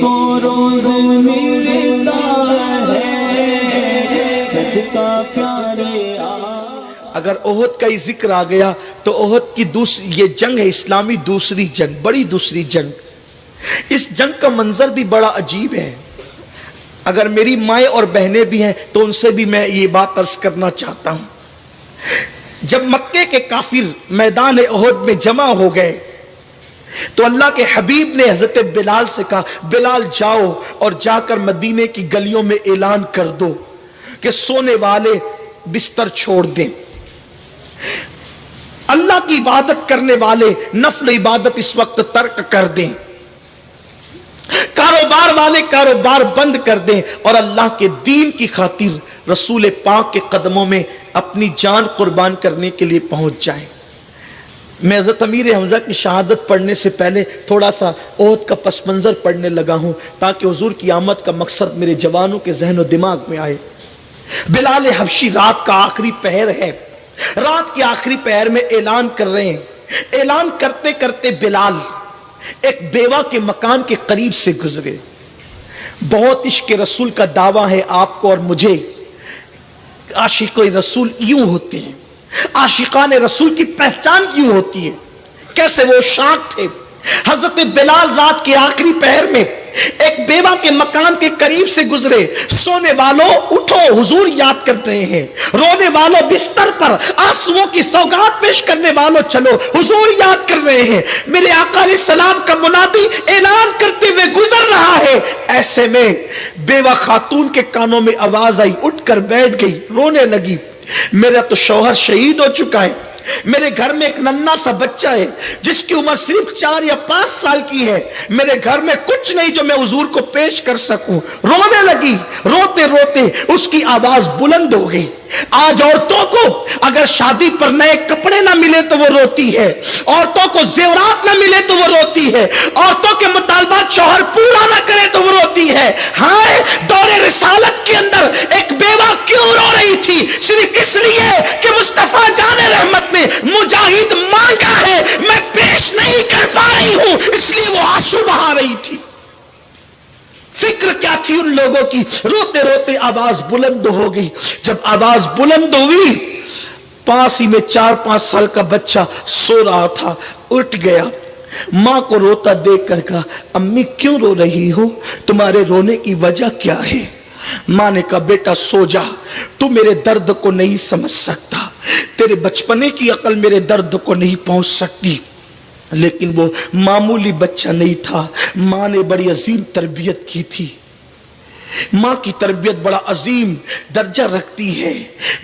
کو روز ملتا ہے صدقہ پیارے اگر احد کا ہی ذکر آ گیا تو احد کی یہ جنگ ہے اسلامی دوسری جنگ، بڑی دوسری جنگ. اس جنگ کا منظر بھی بڑا عجیب ہے. اگر میری مائیں اور بہنیں بھی ہیں تو ان سے بھی میں یہ بات عرض کرنا چاہتا ہوں. جب مکے کے کافر میدان احد میں جمع ہو گئے تو اللہ کے حبیب نے حضرت بلال سے کہا بلال جاؤ اور جا کر مدینے کی گلیوں میں اعلان کر دو کہ سونے والے بستر چھوڑ دیں، اللہ کی عبادت کرنے والے نفل عبادت اس وقت ترک کر دیں، کاروبار والے کاروبار بند کر دیں اور اللہ کے دین کی خاطر رسول پاک کے قدموں میں اپنی جان قربان کرنے کے لیے پہنچ جائیں. میں حضرت امیر حمزہ کی شہادت پڑھنے سے پہلے تھوڑا سا احد کا پس منظر پڑھنے لگا ہوں تاکہ حضور کی آمد کا مقصد میرے جوانوں کے ذہن و دماغ میں آئے. بلال حبشی رات کا آخری پہر ہے، رات کے آخری پہر میں اعلان کر رہے ہیں. اعلان کرتے کرتے بلال ایک بیوہ کے مکان کے قریب سے گزرے. بہت عشق رسول کا دعویٰ ہے آپ کو اور مجھے. عاشق رسول یوں ہوتے ہیں، عاشقان رسول کی پہچان یوں ہوتی ہے. کیسے وہ شاک تھے. حضرت بلال رات کے آخری پہر میں ایک بیوہ کے مکان کے قریب سے گزرے. سونے والوں اٹھو، حضور یاد کر رہے ہیں. رونے والوں بستر پر آنسوؤں کی سوگات پیش کرنے والوں چلو، حضور یاد کر رہے ہیں. میرے آقا علیہ السلام کا منادی اعلان کرتے ہوئے گزر رہا ہے. ایسے میں بیوہ خاتون کے کانوں میں آواز آئی، اٹھ کر بیٹھ گئی، رونے لگی. میرا تو شوہر شہید ہو چکا ہے، میرے گھر میں ایک ننھا سا بچہ ہے جس کی عمر صرف 4 یا 5 سال کی ہے. میرے گھر میں کچھ نہیں جو میں حضور کو پیش کر سکوں. رونے لگی. روتے روتے اس کی آواز بلند ہو گئی. آج عورتوں کو اگر شادی پر نئے کپڑے نہ ملے تو وہ روتی ہے، عورتوں کو زیورات نہ ملے تو وہ روتی ہے، عورتوں کے مطالبات شوہر پورا نہ کرے تو وہ روتی ہے. ہائے دور رسالت کے اندر ایک بیوہ کیوں رو رہی تھی؟ صرف اس لیے کہ مصطفیٰ جان رحمت نے مجاہد مانگا ہے، میں پیش نہیں کر پا رہی ہوں، اس لیے وہ آنسو بہا رہی تھی. فکر کیا تھی ان لوگوں کی؟ روتے روتے آواز بلند ہو گئی. جب آواز بلند ہوئی پاس ہی میں 4-5 سال کا بچہ سو رہا تھا، اٹھ گیا. ماں کو روتا دیکھ کر کہا امی کیوں رو رہی ہو؟ تمہارے رونے کی وجہ کیا ہے؟ ماں نے کہا بیٹا سو جا، تو میرے درد کو نہیں سمجھ سکتا، تیرے بچپنے کی عقل میرے درد کو نہیں پہنچ سکتی. لیکن وہ معمولی بچہ نہیں تھا. ماں نے بڑی عظیم تربیت کی تھی. ماں کی تربیت بڑا عظیم درجہ رکھتی ہے.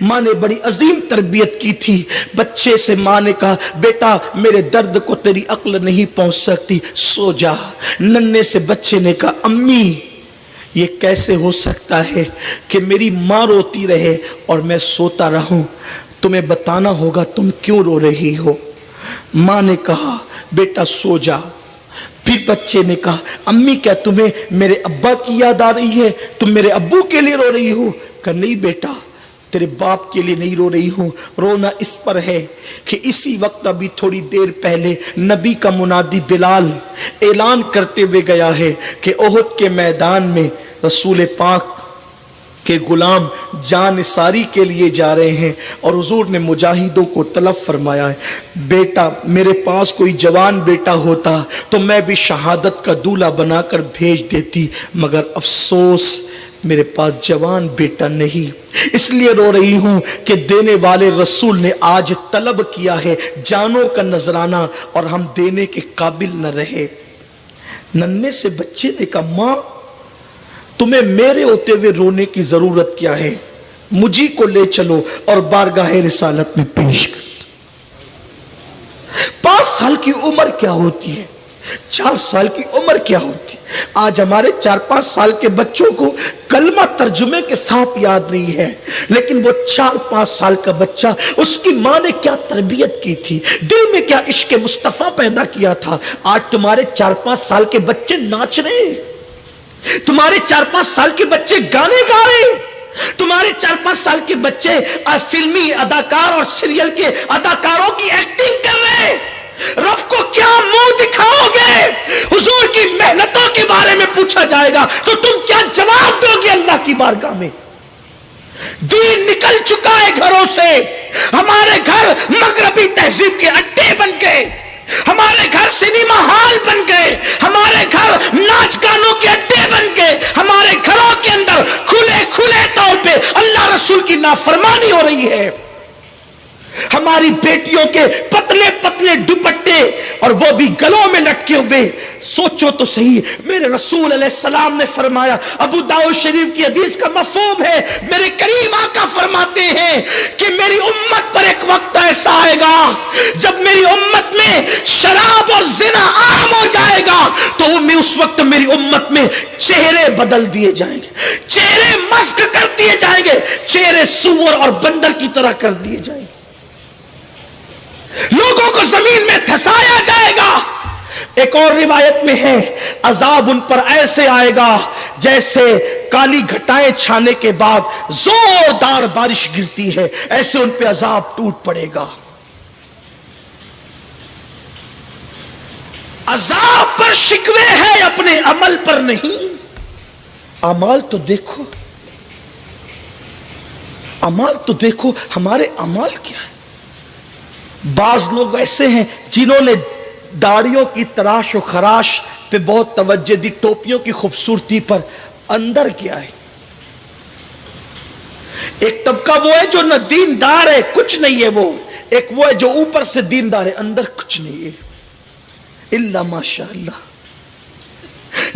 ماں نے بڑی عظیم تربیت کی تھی. بچے سے ماں نے کہا بیٹا میرے درد کو تیری عقل نہیں پہنچ سکتی، سو جا. ننھے سے بچے نے کہا امی یہ کیسے ہو سکتا ہے کہ میری ماں روتی رہے اور میں سوتا رہوں؟ تمہیں بتانا ہوگا تم کیوں رو رہی ہو. ماں نے کہا بیٹا سو جا. پھر بچے نے کہا امی کیا تمہیں میرے ابا کی یاد آ رہی ہے؟ تم میرے ابو کے لیے رو رہی ہو؟ کہا نہیں بیٹا تیرے باپ کے لیے نہیں رو رہی ہوں، رونا اس پر ہے کہ اسی وقت ابھی تھوڑی دیر پہلے نبی کا منادی بلال اعلان کرتے ہوئے گیا ہے کہ احد کے میدان میں رسول پاک کہ غلام جان ساری کے لیے جا رہے ہیں اور حضور نے مجاہدوں کو طلب فرمایا ہے. بیٹا میرے پاس کوئی جوان بیٹا ہوتا تو میں بھی شہادت کا دولہا بنا کر بھیج دیتی، مگر افسوس میرے پاس جوان بیٹا نہیں، اس لیے رو رہی ہوں کہ دینے والے رسول نے آج طلب کیا ہے جانوں کا نذرانہ اور ہم دینے کے قابل نہ رہے. ننھے سے بچے نے کہا ماں تمہیں میرے ہوتے ہوئے رونے کی ضرورت کیا ہے؟ مجھے کو لے چلو اور بارگاہ رسالت میں پیش کر. 5 سال کی عمر کیا ہوتی ہے؟ 4 سال کی عمر کیا ہوتی ہے؟ آج ہمارے 4-5 سال کے بچوں کو کلمہ ترجمے کے ساتھ یاد نہیں ہے، لیکن وہ 4-5 سال کا بچہ اس کی ماں نے کیا تربیت کی تھی، دل میں کیا عشق مصطفیٰ پیدا کیا تھا. آج تمہارے 4-5 سال کے بچے ناچ رہے ہیں، تمہارے 4-5 سال کے بچے گانے گا رہے ہیں، تمہارے 4-5 سال کے بچے فلمی اداکار اور سیریل کے اداکاروں کی ایکٹنگ کر رہے ہیں. رب کو کیا منہ دکھاؤ گے؟ حضور کی محنتوں کے بارے میں پوچھا جائے گا تو تم کیا جواب دو گے اللہ کی بارگاہ میں؟ دین نکل چکا ہے گھروں سے، ہمارے گھر مغربی تہذیب کے اڈے بن گئے، ہمارے گھر سنیما ہال بن گئے، ہمارے گھر ناچ گانوں کے اڈے بن گئے، ہمارے گھروں کے اندر کھلے طور پہ اللہ رسول کی نافرمانی ہو رہی ہے، ہماری بیٹیوں کے پتلے پتلے دوپٹے اور وہ بھی گلوں میں لٹکے ہوئے۔ سوچو تو صحیح، میرے رسول علیہ السلام نے فرمایا، ابو داؤد شریف کی حدیث کا مفہوم ہے، میرے کریم آقا فرماتے ہیں کہ میری امت پر ایک وقت ایسا آئے گا جب میری امت میں شراب اور زنا عام ہو جائے گا، تو اس وقت میری امت میں چہرے بدل دیے جائیں گے، چہرے مسخ کر دیے جائیں گے، چہرے سور اور بندر کی طرح کر دیے جائیں گے، لوگوں کو زمین میں دھسایا جائے گا۔ ایک اور روایت میں ہے، عذاب ان پر ایسے آئے گا جیسے کالی گھٹائیں چھانے کے بعد زوردار بارش گرتی ہے، ایسے ان پہ عذاب ٹوٹ پڑے گا۔ عذاب پر شکوے ہے، اپنے عمل پر نہیں۔ اعمال تو دیکھو، اعمال تو دیکھو، ہمارے اعمال کیا ہے؟ بعض لوگ ایسے ہیں جنہوں نے داڑیوں کی تراش و خراش پہ بہت توجہ دی، ٹوپیوں کی خوبصورتی پر، اندر کیا ہے؟ ایک طبقہ وہ ہے جو نہ دیندار ہے، کچھ نہیں ہے وہ، ایک وہ ہے جو اوپر سے دیندار ہے، اندر کچھ نہیں ہے الا ماشاءاللہ۔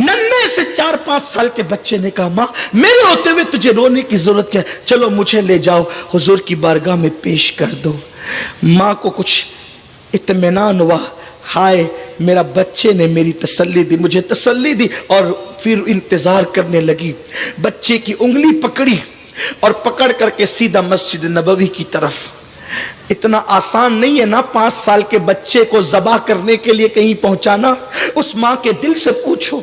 ننھے سے 4-5 سال کے بچے نے کہا، ماں میرے ہوتے ہوئے تجھے رونے کی ضرورت کیا ہے؟ چلو مجھے لے جاؤ حضور کی بارگاہ میں پیش کر دو۔ ماں کو کچھ اطمینان ہوا، ہائے میرا بچے نے میری تسلی دی، مجھے تسلی دی، اور پھر انتظار کرنے لگی۔ بچے کی انگلی پکڑی اور پکڑ کر کے سیدھا مسجد نبوی کی طرف۔ اتنا آسان نہیں ہے نا 5 سال کے بچے کو ذبح کرنے کے لیے کہیں پہنچانا۔ اس ماں کے دل سے پوچھو،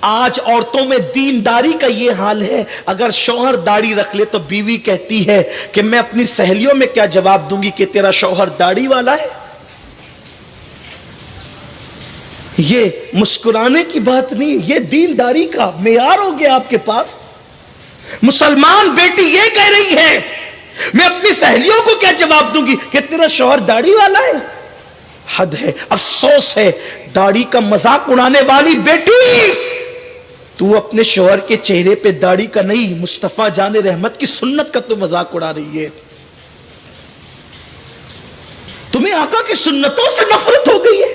آج عورتوں میں دینداری کا یہ حال ہے، اگر شوہر داڑھی رکھ لے تو بیوی کہتی ہے کہ میں اپنی سہیلیوں میں کیا جواب دوں گی کہ تیرا شوہر داڑھی والا ہے؟ یہ مسکرانے کی بات نہیں، یہ دینداری کا معیار ہو گیا آپ کے پاس۔ مسلمان بیٹی یہ کہہ رہی ہے میں اپنی سہیلیوں کو کیا جواب دوں گی کہ تیرا شوہر داڑھی والا ہے؟ حد ہے، افسوس ہے، داڑھی کا مذاق اڑانے والی بیٹی، تو اپنے شوہر کے چہرے پہ داڑھی کا نہیں، مصطفیٰ جان رحمت کی سنت کا تو مذاق اڑا رہی ہے۔ تمہیں آقا کی سنتوں سے نفرت ہو گئی ہے۔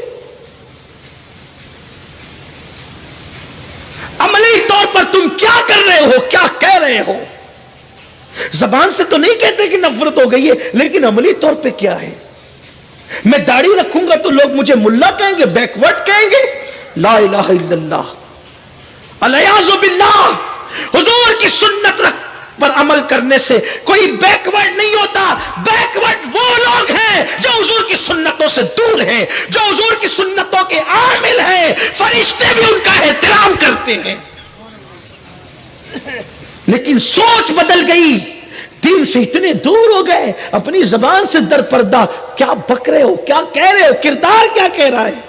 عملی طور پر تم کیا کر رہے ہو، کیا کہہ رہے ہو؟ زبان سے تو نہیں کہتے کہ نفرت ہو گئی ہے، لیکن عملی طور پہ کیا ہے؟ میں داڑھی رکھوں گا تو لوگ مجھے ملا کہیں گے، بیکورڈ کہیں گے؟ لا الہ الا اللہ، الیاذ باللہ۔ حضور کی سنت پر عمل کرنے سے کوئی بیکورڈ نہیں ہوتا۔ بیکورڈ وہ لوگ ہیں جو حضور کی سنتوں سے دور ہیں، جو حضور کی سنتوں کے عامل ہیں، فرشتے بھی ان کا احترام کرتے ہیں، لیکن سوچ بدل گئی، دین سے اتنے دور ہو گئے، اپنی زبان سے در پردہ کیا بک رہے ہو، کیا کہہ رہے ہو، کردار کیا کہہ رہا ہے؟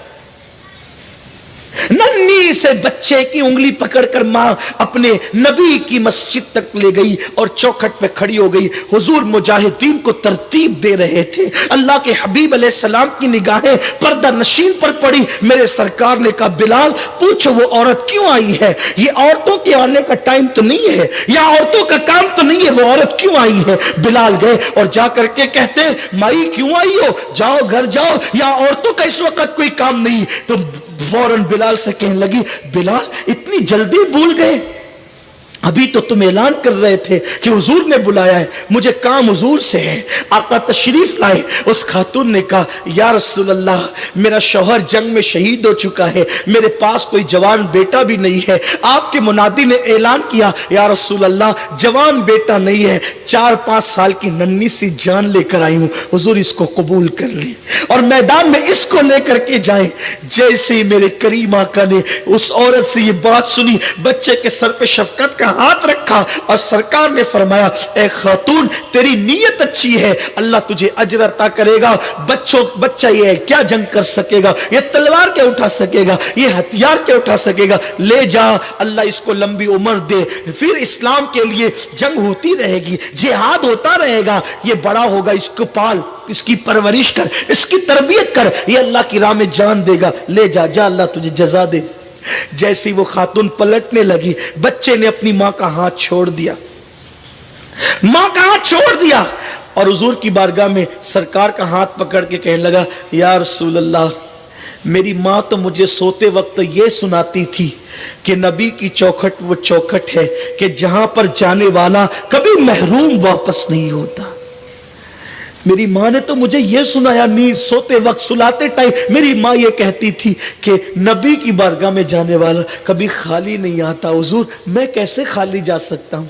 ننھی سے بچے کی انگلی پکڑ کر ماں اپنے نبی کی مسجد تک لے گئی اور چوکھٹ پہ کھڑی ہو گئی۔ حضور مجاہدین کو ترتیب دے رہے تھے، اللہ کے حبیب علیہ السلام کی نگاہیں پردہ نشین پر پڑی۔ میرے سرکار نے کہا، بلال پوچھو وہ عورت کیوں آئی ہے؟ یہ عورتوں کے آنے کا ٹائم تو نہیں ہے، یا عورتوں کا کام تو نہیں ہے، وہ عورت کیوں آئی ہے؟ بلال گئے اور جا کر کے کہتے، مائی کیوں آئی ہو؟ جاؤ گھر جاؤ، یا عورتوں کا اس وقت کوئی کام نہیں۔ تو فوراً بلال سے کہنے لگی، بلال اتنی جلدی بھول گئے؟ ابھی تو تم اعلان کر رہے تھے کہ حضور نے بلایا ہے، مجھے کام حضور سے ہے۔ آقا تشریف لائے، اس خاتون نے کہا، یا رسول اللہ میرا شوہر جنگ میں شہید ہو چکا ہے، میرے پاس کوئی جوان بیٹا بھی نہیں ہے۔ آپ کے منادی نے اعلان کیا، یا رسول اللہ جوان بیٹا نہیں ہے، 4-5 سال کی ننھی سی جان لے کر آئی ہوں، حضور اس کو قبول کر لیں اور میدان میں اس کو لے کر کے جائیں۔ جیسے ہی میرے کریم آقا نے اس عورت سے یہ بات سنی، بچے کے سر پہ شفقت کا ہاتھ رکھا اور سرکار نے فرمایا اے خاتون تیری نیت اچھی ہے, اللہ تجھے اجر عطا کرے گا. بچہ یہ کیا جنگ کر سکے گا, یہ تلوار کیا اٹھا سکے گا, یہ ہتھیار کیا اٹھا سکے گا, لے جا, اللہ اس کو لمبی عمر دے, پھر اسلام کے لیے جنگ ہوتی رہے گی, جہاد ہوتا رہے گا, یہ بڑا ہوگا, اس کو پال, اس کی پرورش کر, اس کی تربیت کر, یہ اللہ کی راہ میں جان دے گا, لے جا, جا اللہ تجھے جزا دے. جیسی وہ خاتون پلٹنے لگی, بچے نے اپنی ماں کا ہاتھ چھوڑ دیا, ماں کا ہاتھ چھوڑ دیا, اور حضور کی بارگاہ میں سرکار کا ہاتھ پکڑ کے کہنے لگا یا رسول اللہ, میری ماں تو مجھے سوتے وقت یہ سناتی تھی کہ نبی کی چوکھٹ وہ چوکھٹ ہے کہ جہاں پر جانے والا کبھی محروم واپس نہیں ہوتا. میری ماں نے تو مجھے یہ سنایا, نیند سوتے وقت سلاتے ٹائم میری ماں یہ کہتی تھی کہ نبی کی بارگاہ میں جانے والا کبھی خالی نہیں آتا. حضور میں کیسے خالی جا سکتا ہوں,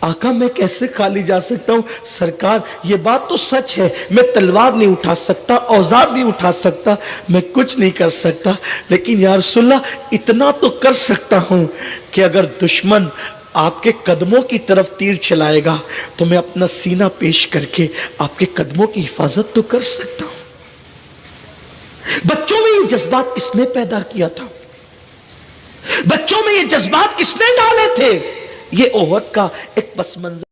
آقا میں کیسے خالی جا سکتا ہوں؟ سرکار یہ بات تو سچ ہے, میں تلوار نہیں اٹھا سکتا, اوزار نہیں اٹھا سکتا, میں کچھ نہیں کر سکتا, لیکن یا رسول اللہ اتنا تو کر سکتا ہوں کہ اگر دشمن آپ کے قدموں کی طرف تیر چلائے گا تو میں اپنا سینہ پیش کر کے آپ کے قدموں کی حفاظت تو کر سکتا ہوں. بچوں میں یہ جذبات کس نے پیدا کیا تھا, بچوں میں یہ جذبات کس نے ڈالے تھے؟ یہ احد کا ایک پس منظر